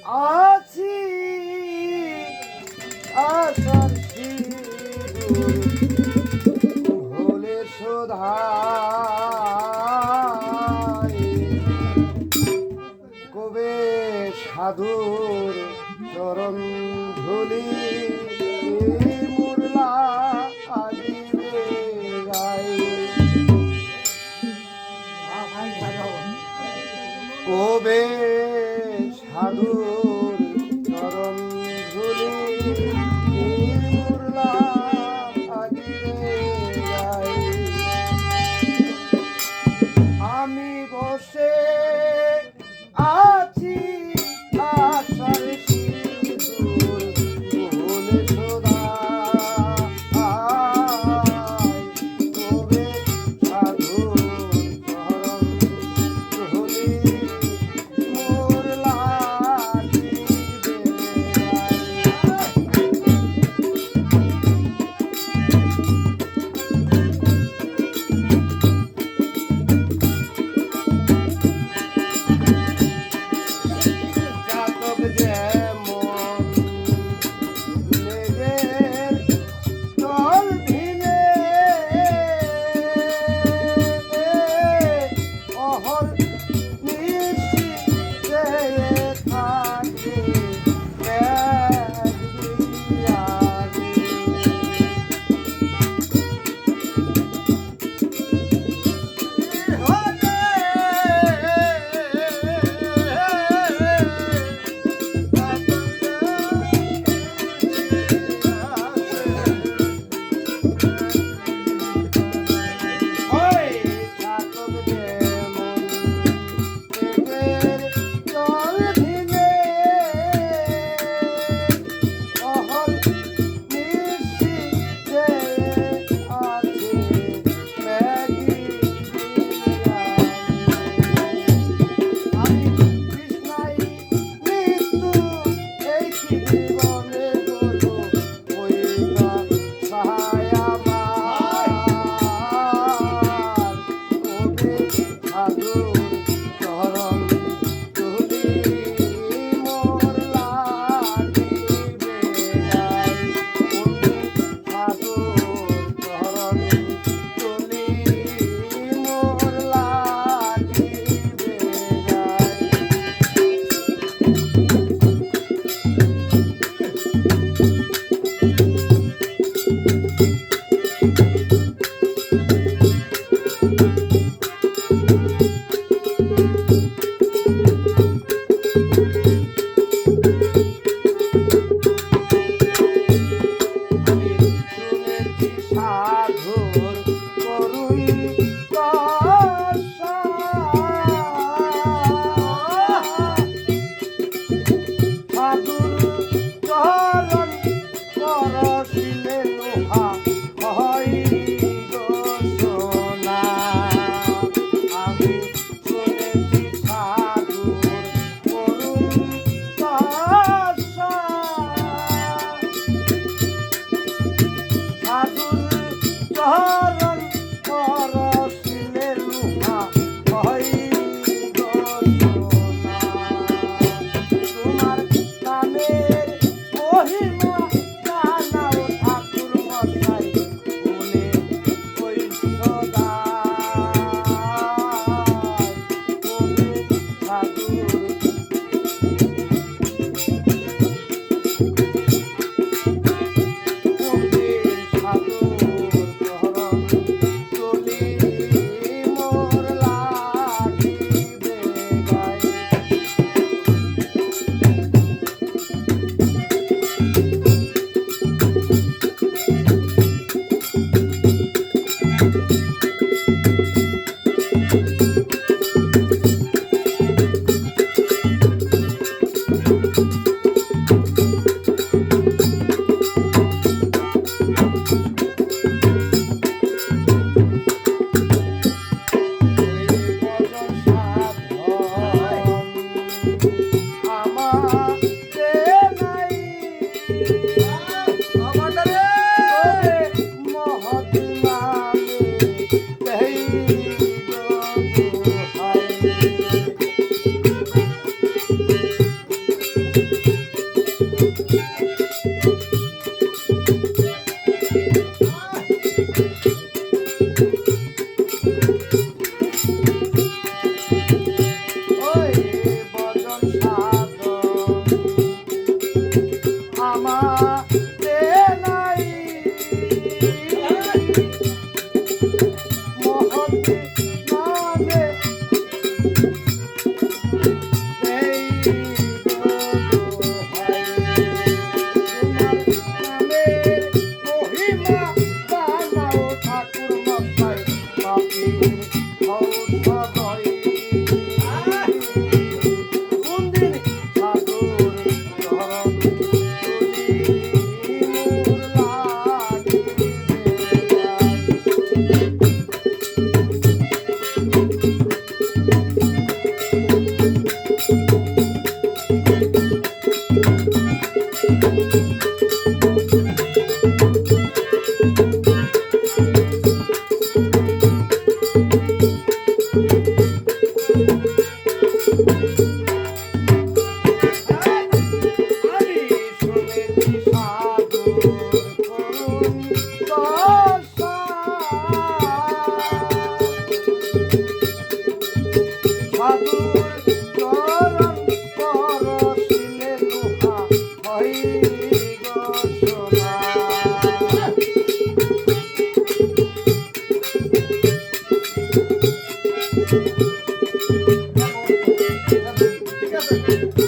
আছি আশার সিঁদুর ভোলে শোধায় কবে সাধুর চরণ ধুলি মুরলা আদিবে গায় কবে সাধুর চরণ ধুলি মুরলা আদিবে গায় আমি বসে আছি আশার সিঁদুর ভুলে শোধায় কবে সাধুর চরণ ধুলি মুরলা আদিবে জাতক যেমন মেঘের জল ভিজে অহর নিশি চেয়ে থাকে মেঘ বিরাগে। ওই জাতক যেমন মেঘের জল ভিজে অহর নিশি চেয়ে আছে মেঘি বিরাগে। আমি তৃষ্ণায় মৃত্যু এই কি জীবনে হলো ওই না সহায় আমার কবে সাধুর চরণ ধুলি মোরলা দিবে গায় কবে সাধুর চরণ ধুলি মোরলা দিবে গায়। আমি শুনেছি সাধুর করুণ দশা সাধুর চরণ পরশিলে লোহা হয় গো সোনা। আমি শুনেছি সাধুর করুণ দশা সাধুর চরণ পরশিলে লোহা হয় গো সোনা। তোমার নামের মহিমা জানাও ঠাকুর মশাই বলে ওই সদাই কবে সাধুর কবে সাধুর চরণ ধুলি মোরলা দিবে গায়। ওই ভজন সাধন আমারে নাই মহৎ নামে এই তোমার নামের মহিমা জানাও ঠাকুর মশাই পাপীর ঔষধই কোনদিন সাধুর চরণ তুলি মোর লাগিবে আমি শুনেছি সাধুর করুণ দশা সাধুর চরণ পরশিলে লোহা হই গো সোনা ঠিক আছে